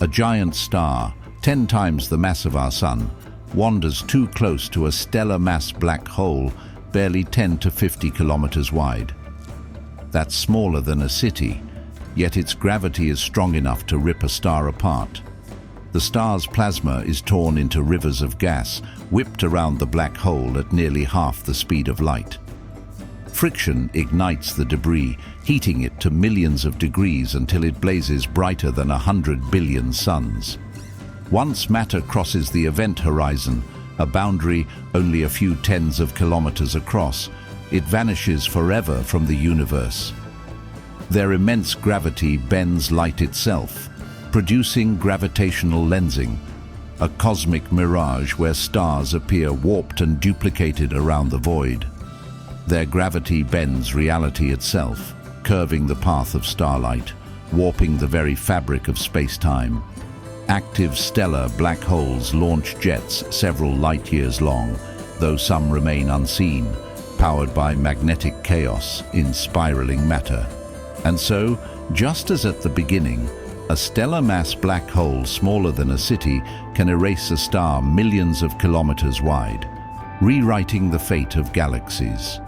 A giant star, 10 times the mass of our Sun, wanders too close to a stellar mass black hole barely 10 to 50 kilometers wide. That's smaller than a city, yet its gravity is strong enough to rip a star apart. The star's plasma is torn into rivers of gas, whipped around the black hole at nearly half the speed of light. Friction ignites the debris, heating it to millions of degrees until it blazes brighter than 100 billion suns. Once matter crosses the event horizon, a boundary only a few tens of kilometers across, it vanishes forever from the universe. Their immense gravity bends light itself, producing gravitational lensing, a cosmic mirage where stars appear warped and duplicated around the void. Their gravity bends reality itself, curving the path of starlight, warping the very fabric of space-time. Active stellar black holes launch jets several light-years long, though some remain unseen, powered by magnetic chaos in spiraling matter. And so, just as at the beginning, a stellar mass black hole smaller than a city can erase a star millions of kilometers wide, rewriting the fate of galaxies.